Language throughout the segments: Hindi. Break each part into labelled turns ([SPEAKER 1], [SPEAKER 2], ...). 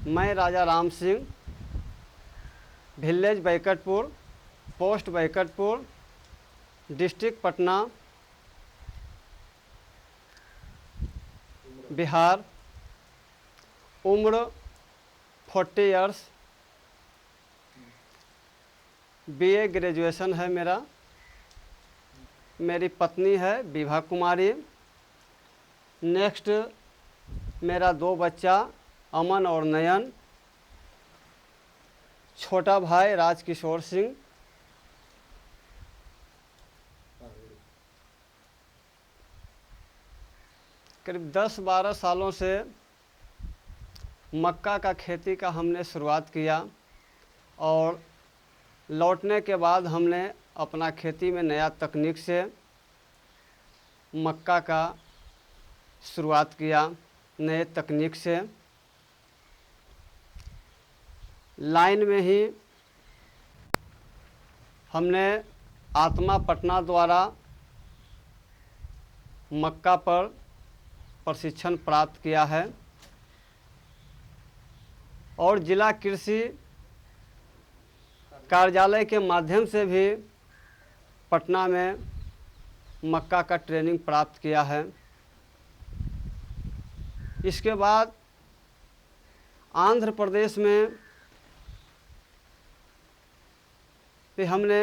[SPEAKER 1] मैं Raja Ram Singh, village Baikatpur, post Baikatpur, district Patna, Bihar. उम्र 40 इयर्स। बीए ग्रेजुएशन है मेरा। मेरी पत्नी है विभा कुमारी। नेक्स्ट मेरा 2 बच्चा अमन और नयन। छोटा भाई राजकिशोर सिंह। करीब 10-12 सालों से मक्का का खेती का हमने शुरुआत किया और लौटने के बाद हमने अपना खेती में नया तकनीक से मक्का का शुरुआत किया। नए तकनीक से लाइन में ही हमने आत्मा पटना द्वारा मक्का पर प्रशिक्षण प्राप्त किया है और जिला कृषि कार्यालय के माध्यम से भी पटना में मक्का का ट्रेनिंग प्राप्त किया है। इसके बाद आंध्र प्रदेश में भी हमने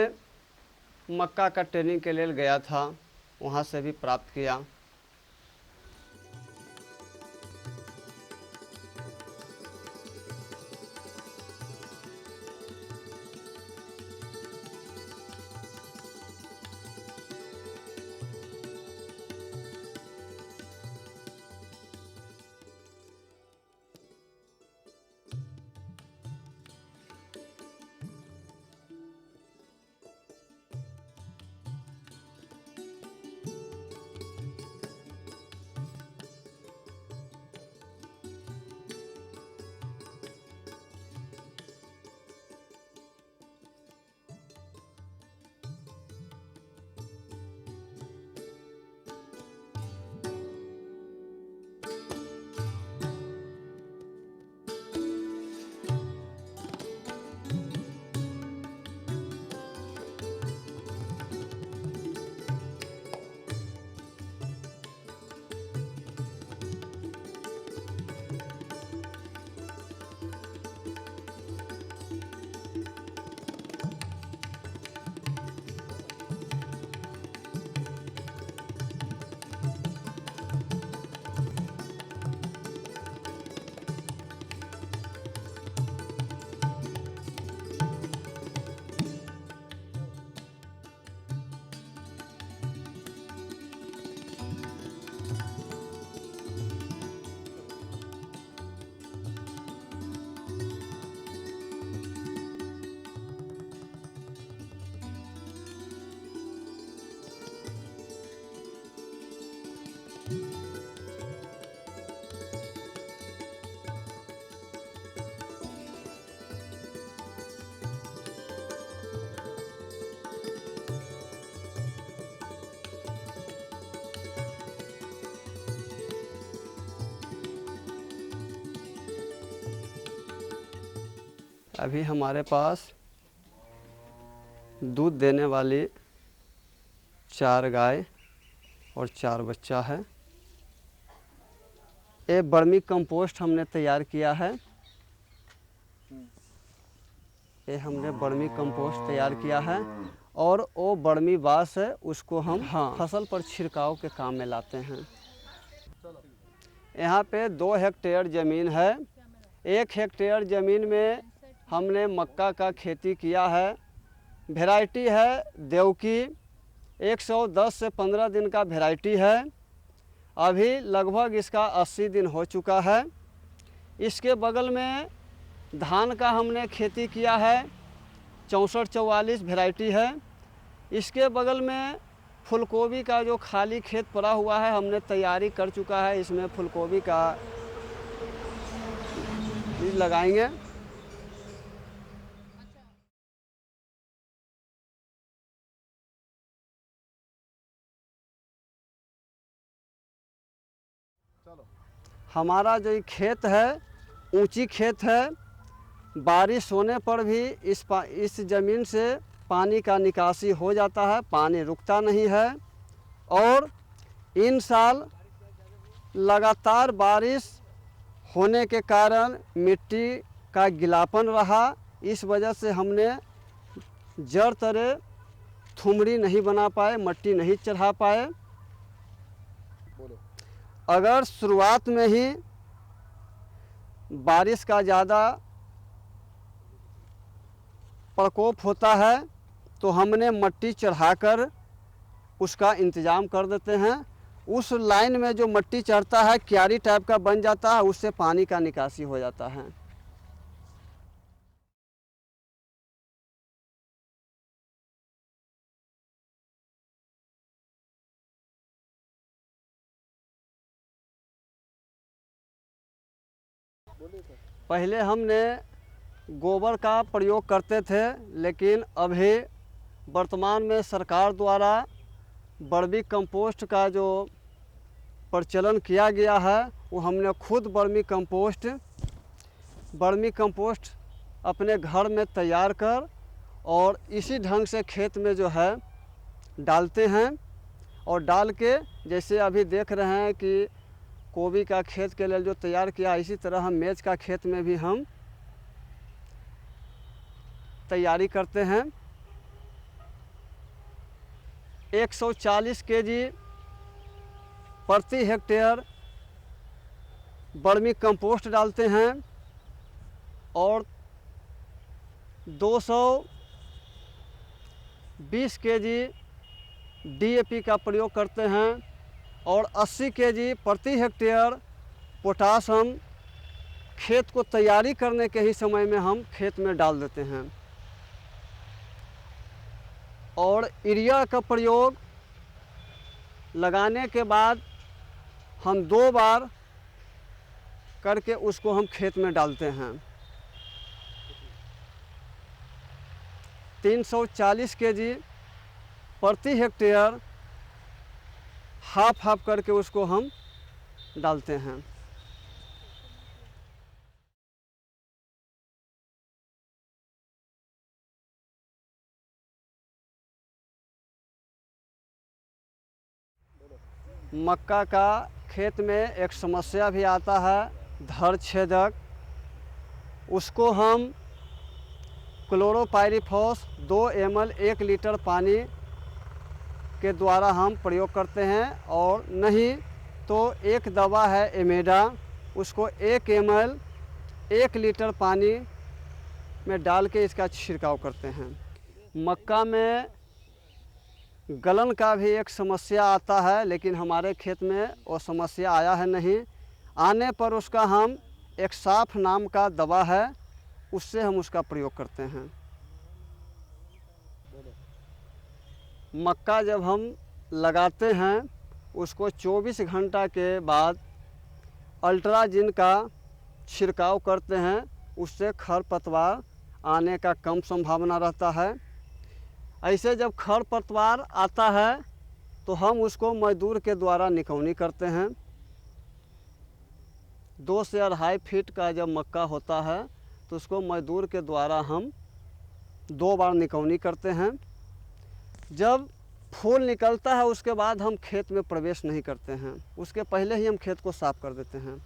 [SPEAKER 1] मक्का का ट्रेनिंग के लिए गया था, वहाँ से भी प्राप्त किया। अभी हमारे पास दूध देने वाली 4 गाय और 4 बच्चा है। ये वर्मी कंपोस्ट हमने तैयार किया है। ये हमने वर्मी कंपोस्ट तैयार किया है और वो वर्मी बास है, उसको हम फसल पर छिड़काव के काम में लाते हैं। यहाँ पे 2 हेक्टेयर ज़मीन है। 1 हेक्टेयर ज़मीन में हमने मक्का का खेती किया है। वैरायटी है देवकी, 110 से 15 दिन का वैरायटी है। अभी लगभग इसका 80 दिन हो चुका है। इसके बगल में धान का हमने खेती किया है, 6444 वैरायटी है। इसके बगल में फूलगोभी का जो खाली खेत पड़ा हुआ है, हमने तैयारी कर चुका है। इसमें फूलगोभी का बीज लगाएंगे। हमारा जो खेत है ऊंची खेत है। बारिश होने पर भी इस ज़मीन से पानी का निकासी हो जाता है, पानी रुकता नहीं है। और इन साल लगातार बारिश होने के कारण मिट्टी का गीलापन रहा। इस वजह से हमने जड़ तरे थुमड़ी नहीं बना पाए, मट्टी नहीं चढ़ा पाए। अगर शुरुआत में ही बारिश का ज़्यादा प्रकोप होता है तो हमने मट्टी चढ़ाकर उसका इंतज़ाम कर देते हैं। उस लाइन में जो मट्टी चढ़ता है क्यारी टाइप का बन जाता है, उससे पानी का निकासी हो जाता है। पहले हमने गोबर का प्रयोग करते थे, लेकिन अभी वर्तमान में सरकार द्वारा वर्मी कंपोस्ट का जो प्रचलन किया गया है, वो हमने खुद वर्मी कंपोस्ट अपने घर में तैयार कर और इसी ढंग से खेत में जो है डालते हैं। और डाल के जैसे अभी देख रहे हैं कि गोभी का खेत के लिए जो तैयार किया, इसी तरह हम मिर्च का खेत में भी हम तैयारी करते हैं। 140 केजी प्रति हेक्टेयर वर्मी कंपोस्ट डालते हैं और 220 केजी DAP का प्रयोग करते हैं और 80 केजी प्रति हेक्टेयर पोटाश हम खेत को तैयारी करने के ही समय में हम खेत में डाल देते हैं। और यूरिया का प्रयोग लगाने के बाद हम 2 बार करके उसको हम खेत में डालते हैं। 340 केजी प्रति हेक्टेयर हाफ करके उसको हम डालते हैं। मक्का का खेत में एक समस्या भी आता है, धड़ छेदक। उसको हम क्लोरोपाइरीफॉस 2 ml 1 लीटर पानी के द्वारा हम प्रयोग करते हैं। और नहीं तो एक दवा है एमेडा, उसको 1 ml 1 लीटर पानी में डाल के इसका छिड़काव करते हैं। मक्का में गलन का भी एक समस्या आता है, लेकिन हमारे खेत में वो समस्या आया है नहीं। आने पर उसका हम एक साफ नाम का दवा है, उससे हम उसका प्रयोग करते हैं। मक्का जब हम लगाते हैं उसको 24 घंटा के बाद अल्ट्राजिन का छिड़काव करते हैं। उससे खरपतवार आने का कम संभावना रहता है। ऐसे जब खरपतवार आता है तो हम उसको मजदूर के द्वारा निकौनी करते हैं। 2 से 2.5 फीट का जब मक्का होता है तो उसको मजदूर के द्वारा हम 2 बार निकौनी करते हैं। जब फूल निकलता है उसके बाद हम खेत में प्रवेश नहीं करते हैं, उसके पहले ही हम खेत को साफ कर देते हैं।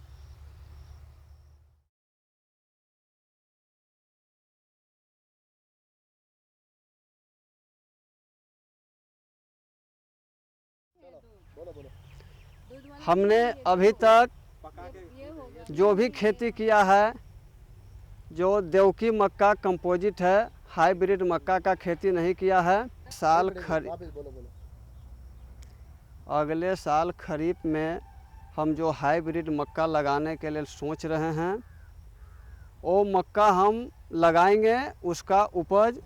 [SPEAKER 1] हमने अभी तक जो भी खेती किया है, जो देवकी मक्का कंपोजिट है, हाइब्रिड मक्का का खेती नहीं किया है। अगले साल खरीफ में हम जो हाइब्रिड मक्का लगाने के लिए सोच रहे हैं, वो मक्का हम लगाएंगे, उसका उपज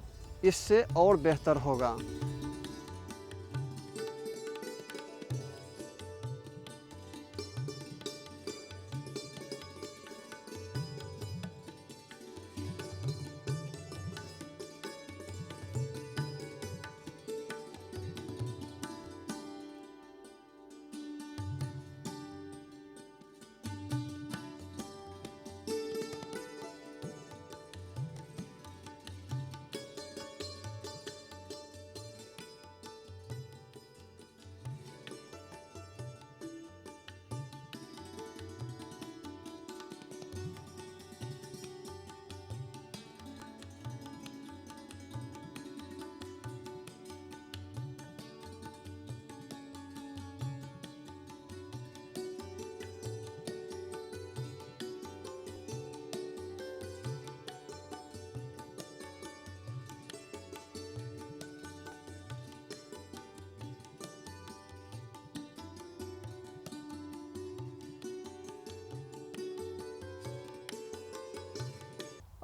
[SPEAKER 1] इससे और बेहतर होगा।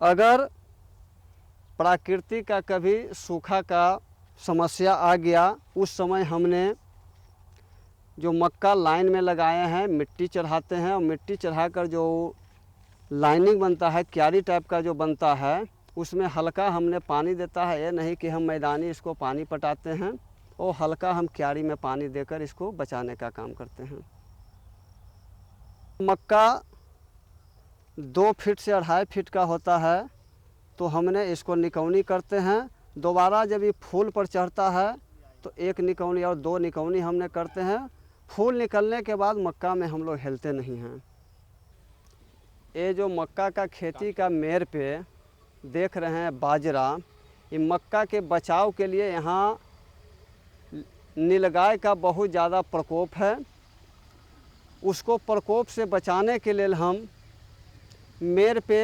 [SPEAKER 1] अगर प्रकृति का कभी सूखा का समस्या आ गया, उस समय हमने जो मक्का लाइन में लगाए हैं, मिट्टी चढ़ाते हैं और मिट्टी चढ़ाकर जो लाइनिंग बनता है, क्यारी टाइप का जो बनता है, उसमें हल्का हमने पानी देता है। ये नहीं कि हम मैदानी इसको पानी पटाते हैं, और हल्का हम क्यारी में पानी देकर इसको बचाने का काम करते हैं। मक्का 2 फीट से 2.5 फीट का होता है, तो हमने इसको निकौनी करते हैं। दोबारा जब ये फूल पर चढ़ता है तो 1 निकौनी और 2 निकौनी हमने करते हैं। फूल निकलने के बाद मक्का में हम लोग हिलते नहीं हैं। ये जो मक्का का खेती का मेड़ पे देख रहे हैं बाजरा, ये मक्का के बचाव के लिए यहाँ नीलगाय का बहुत ज़्यादा प्रकोप है। उसको प्रकोप से बचाने के लिए हम मेड़ पे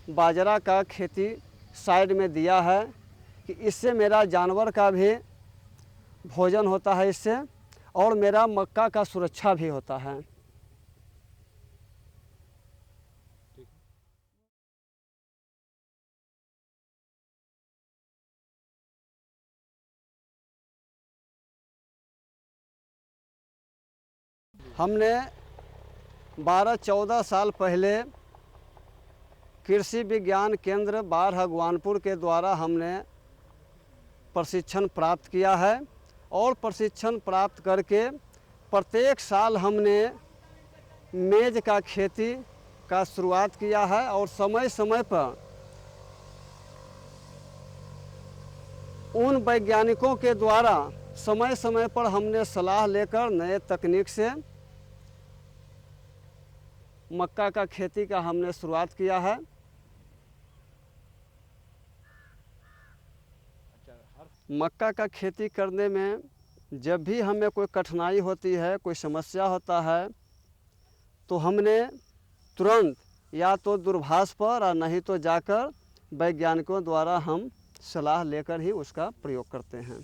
[SPEAKER 1] बाजरा का खेती साइड में दिया है कि इससे मेरा जानवर का भी भोजन होता है इससे, और मेरा मक्का का सुरक्षा भी होता है। हमने 12-14 साल पहले कृषि विज्ञान केंद्र बाढ़ हगवानपुर के द्वारा हमने प्रशिक्षण प्राप्त किया है, और प्रशिक्षण प्राप्त करके प्रत्येक साल हमने मेज का खेती का शुरुआत किया है, और समय समय पर उन वैज्ञानिकों के द्वारा समय समय पर हमने सलाह लेकर नए तकनीक से मक्का का खेती का हमने शुरुआत किया है। मक्का का खेती करने में जब भी हमें कोई कठिनाई होती है, कोई समस्या होता है, तो हमने तुरंत या तो दूरभाष पर और नहीं तो जाकर वैज्ञानिकों द्वारा हम सलाह लेकर ही उसका प्रयोग करते हैं।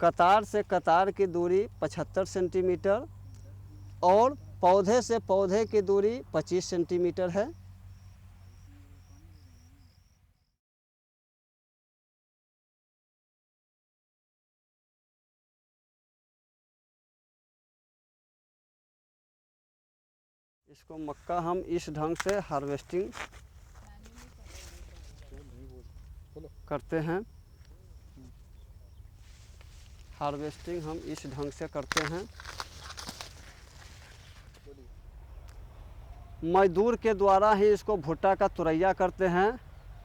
[SPEAKER 1] कतार से कतार की दूरी 75 सेंटीमीटर और पौधे से पौधे की दूरी 25 सेंटीमीटर है। इसको मक्का हम इस ढंग से हार्वेस्टिंग करते हैं। हार्वेस्टिंग हम इस ढंग से करते हैं। मजदूर के द्वारा ही इसको भुट्टा का तुरैया करते हैं।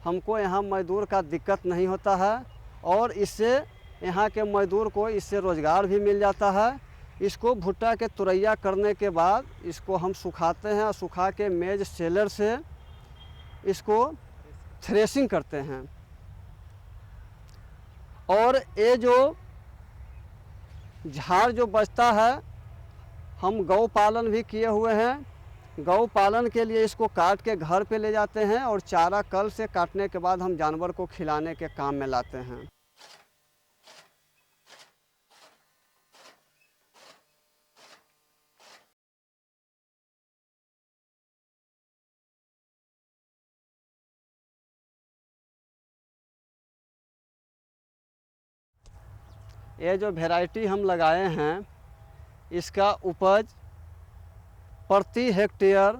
[SPEAKER 1] हमको यहाँ मजदूर का दिक्कत नहीं होता है, और इससे यहाँ के मजदूर को इससे रोज़गार भी मिल जाता है। इसको भुट्टा के तुरैया करने के बाद इसको हम सुखाते हैं, और सुखा के मेज सेलर से इसको थ्रेसिंग करते हैं। और ये जो झाड़ जो बचता है, हम गौ पालन भी किए हुए हैं। गौ पालन के लिए इसको काट के घर पे ले जाते हैं और चारा कल से काटने के बाद हम जानवर को खिलाने के काम में लाते हैं। ये जो वैरायटी हम लगाए हैं इसका उपज प्रति हेक्टेयर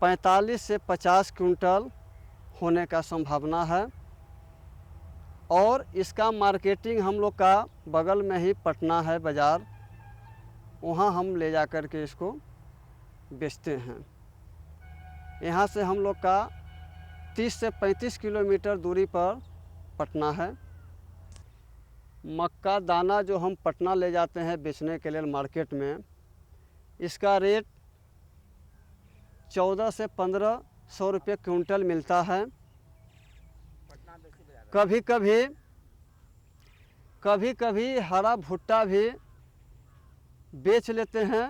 [SPEAKER 1] 45 से 50 क्विंटल होने का संभावना है। और इसका मार्केटिंग हम लोग का बगल में ही पटना है बाज़ार, वहाँ हम ले जा कर के इसको बेचते हैं। यहाँ से हम लोग का 30 से 35 किलोमीटर दूरी पर पटना है। मक्का दाना जो हम पटना ले जाते हैं बेचने के लिए मार्केट में, इसका रेट 14 से 1500 रुपये क्विंटल मिलता है। कभी कभी हरा भुट्टा भी बेच लेते हैं,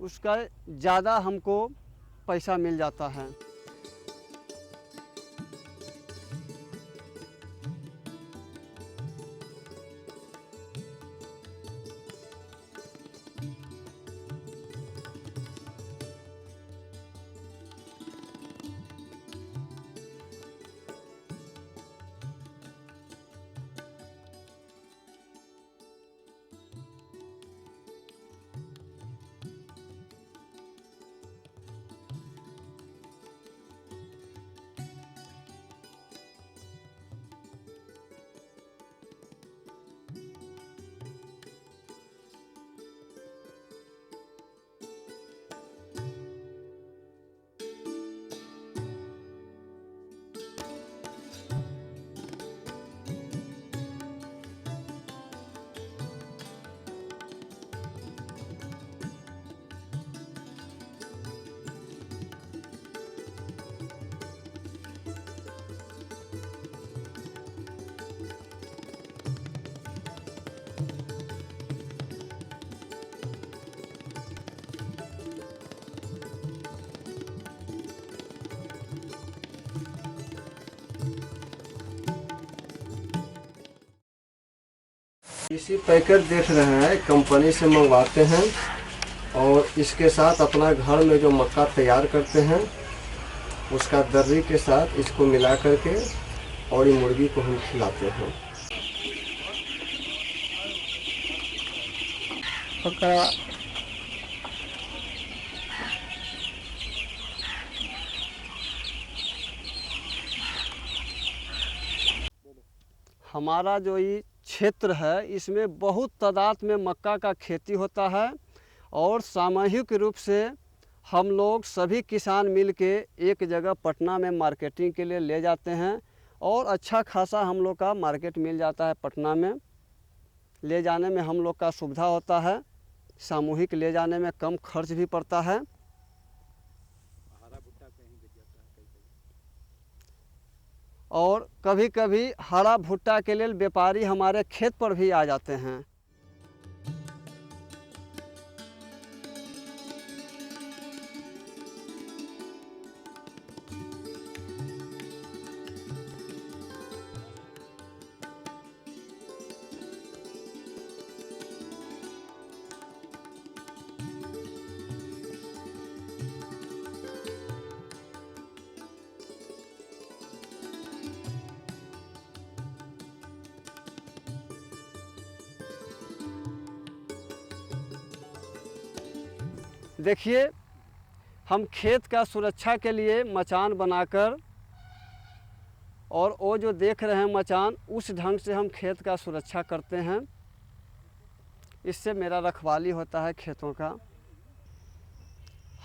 [SPEAKER 1] उसका ज़्यादा हमको पैसा मिल जाता है। इसी पैकेट देख रहे हैं, कंपनी से मंगवाते हैं और इसके साथ अपना घर में जो मक्का तैयार करते हैं उसका दर्री के साथ इसको मिला करके और ये मुर्गी को हम खिलाते हैं।
[SPEAKER 2] पका
[SPEAKER 1] हमारा जो ये क्षेत्र है इसमें बहुत तादाद में मक्का का खेती होता है और सामूहिक रूप से हम लोग सभी किसान मिल के एक जगह पटना में मार्केटिंग के लिए ले जाते हैं और अच्छा खासा हम लोग का मार्केट मिल जाता है। पटना में ले जाने में हम लोग का सुविधा होता है, सामूहिक ले जाने में कम खर्च भी पड़ता है। और कभी कभी हरा भुट्टा के लिए व्यापारी हमारे खेत पर भी आ जाते हैं। देखिए, हम खेत का सुरक्षा के लिए मचान बनाकर, और वो जो देख रहे हैं मचान, उस ढंग से हम खेत का सुरक्षा करते हैं। इससे मेरा रखवाली होता है खेतों का।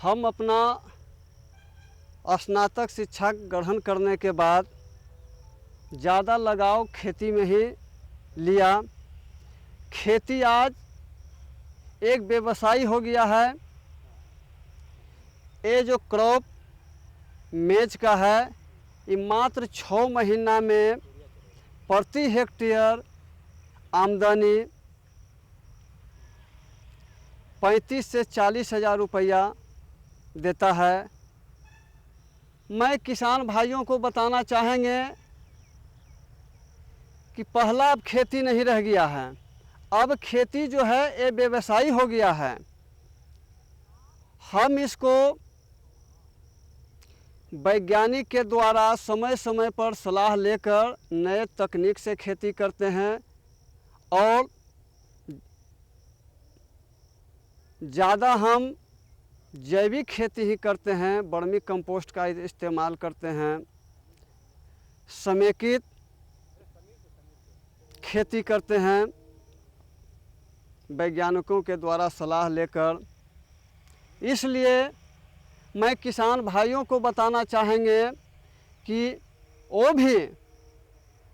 [SPEAKER 1] हम अपना स्नातक शिक्षा ग्रहण करने के बाद ज़्यादा लगाव खेती में ही लिया। खेती आज एक व्यवसाय हो गया है। ये जो क्रॉप मेज का है, ये मात्र 6 महीना में प्रति हेक्टेयर आमदनी 35 से 40 हज़ार रुपया देता है। मैं किसान भाइयों को बताना चाहेंगे कि पहला अब खेती नहीं रह गया है, अब खेती जो है ये व्यवसायी हो गया है। हम इसको वैज्ञानिक के द्वारा समय समय पर सलाह लेकर नए तकनीक से खेती करते हैं और ज़्यादा हम जैविक खेती ही करते हैं, वर्मी कंपोस्ट का इस्तेमाल करते हैं, समेकित खेती करते हैं वैज्ञानिकों के द्वारा सलाह लेकर। इसलिए मैं किसान भाइयों को बताना चाहेंगे कि वो भी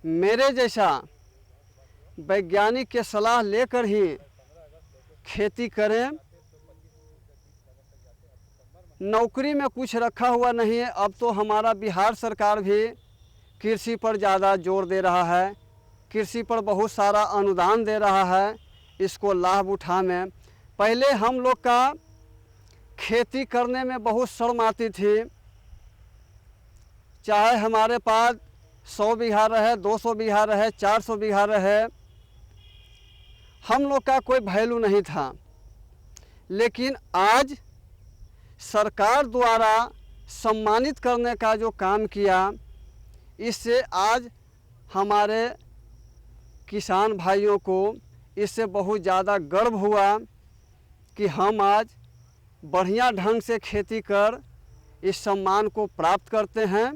[SPEAKER 1] मेरे जैसा वैज्ञानिक के सलाह लेकर ही खेती करें। नौकरी में कुछ रखा हुआ नहीं है। अब तो हमारा बिहार सरकार भी कृषि पर ज़्यादा जोर दे रहा है, कृषि पर बहुत सारा अनुदान दे रहा है, इसको लाभ उठाने। पहले हम लोग का खेती करने में बहुत शर्म आती थी, चाहे हमारे पास 100 बीघा रहे, 200 बीघा रहे, 400 बीघा रहे, हम लोग का कोई वैल्यू नहीं था। लेकिन आज सरकार द्वारा सम्मानित करने का जो काम किया, इससे आज हमारे किसान भाइयों को इससे बहुत ज़्यादा गर्व हुआ कि हम आज बढ़िया ढंग से खेती कर इस सम्मान को प्राप्त करते हैं।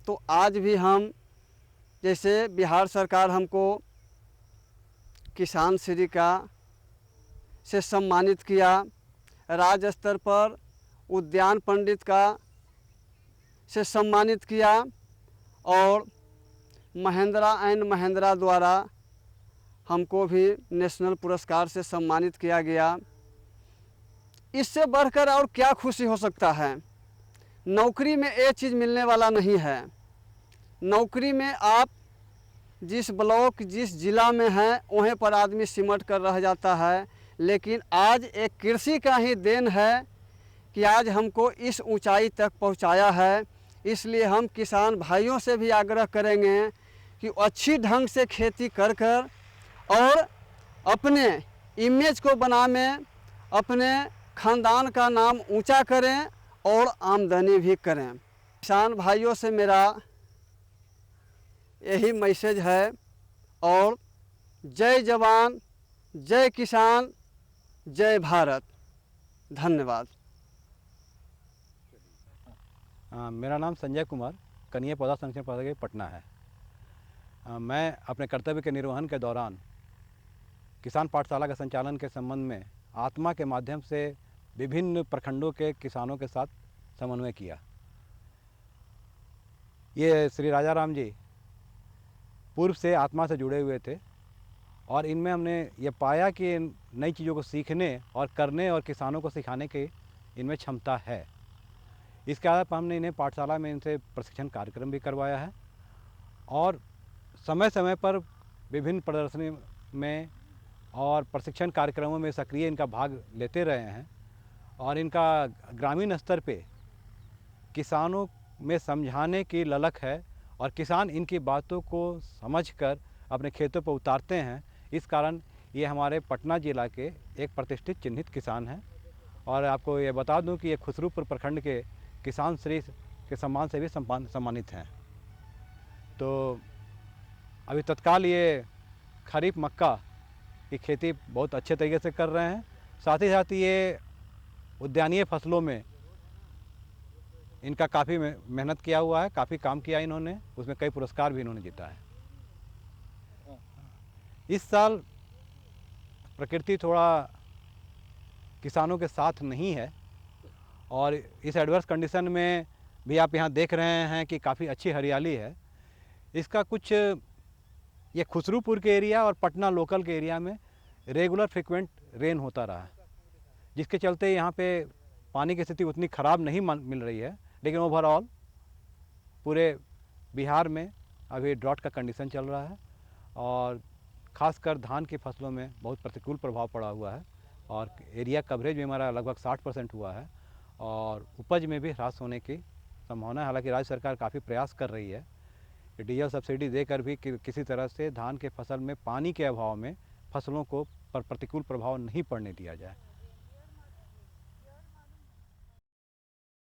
[SPEAKER 1] तो आज भी हम, जैसे बिहार सरकार हमको किसान श्री का से सम्मानित किया, राज्य स्तर पर उद्यान पंडित का से सम्मानित किया और महिंद्रा एंड महिंद्रा द्वारा हमको भी नेशनल पुरस्कार से सम्मानित किया गया। इससे बढ़कर और क्या खुशी हो सकता है। नौकरी में ये चीज़ मिलने वाला नहीं है। नौकरी में आप जिस ब्लॉक जिस ज़िला में हैं वहीं पर आदमी सिमट कर रह जाता है, लेकिन आज एक कृषि का ही देन है कि आज हमको इस ऊंचाई तक पहुंचाया है। इसलिए हम किसान भाइयों से भी आग्रह करेंगे कि अच्छी ढंग से खेती कर कर और अपने इमेज को बनाएं, अपने ख़ानदान का नाम ऊंचा करें और आमदनी भी करें। किसान भाइयों से मेरा यही मैसेज है। और जय जवान, जय किसान, जय भारत। धन्यवाद।
[SPEAKER 2] मेरा नाम संजय कुमार, कन्या पौधा संरक्षण पदाधिकारी पटना है। मैं अपने कर्तव्य के निर्वहन के दौरान किसान पाठशाला के संचालन के संबंध में आत्मा के माध्यम से विभिन्न प्रखंडों के किसानों के साथ समन्वय किया। ये श्री राजा राम जी पूर्व से आत्मा से जुड़े हुए थे और इनमें हमने ये पाया कि नई चीज़ों को सीखने और करने और किसानों को सिखाने की इनमें क्षमता है। इसके आधार पर हमने इन्हें पाठशाला में इनसे प्रशिक्षण कार्यक्रम भी करवाया है और समय समय पर विभिन्न प्रदर्शनी में और प्रशिक्षण कार्यक्रमों में सक्रिय इनका भाग लेते रहे हैं और इनका ग्रामीण स्तर पे किसानों में समझाने की ललक है और किसान इनकी बातों को समझकर अपने खेतों पर उतारते हैं। इस कारण ये हमारे पटना जिला के एक प्रतिष्ठित चिन्हित किसान हैं। और आपको ये बता दूं कि ये खुसरूपुर प्रखंड के किसान श्री के सम्मान से भी सम्मानित हैं। तो अभी तत्काल ये खरीफ मक्का की खेती बहुत अच्छे तरीके से कर रहे हैं। साथ ही साथ ये उद्यानीय फसलों में इनका काफ़ी मेहनत किया हुआ है, काफ़ी काम किया इन्होंने, उसमें कई पुरस्कार भी इन्होंने जीता है। इस साल प्रकृति थोड़ा किसानों के साथ नहीं है और इस एडवर्स कंडीशन में भी आप यहाँ देख रहे हैं कि काफ़ी अच्छी हरियाली है। इसका कुछ ये खुसरूपुर के एरिया और पटना लोकल के एरिया में रेगुलर फ्रिक्वेंट रेन होता रहा है, जिसके चलते यहाँ पे पानी की स्थिति उतनी ख़राब नहीं मिल रही है। लेकिन ओवरऑल पूरे बिहार में अभी ड्रॉट का कंडीशन चल रहा है और ख़ासकर धान की फसलों में बहुत प्रतिकूल प्रभाव पड़ा हुआ है। और एरिया कवरेज भी हमारा लगभग 60% हुआ है और उपज में भी ह्रास होने की संभावना है। हालांकि राज्य सरकार काफ़ी प्रयास कर रही है कि डीजल सब्सिडी देकर भी किसी तरह से धान के फसल में पानी के अभाव में फसलों को पर प्रतिकूल प्रभाव नहीं पड़ने दिया जाए।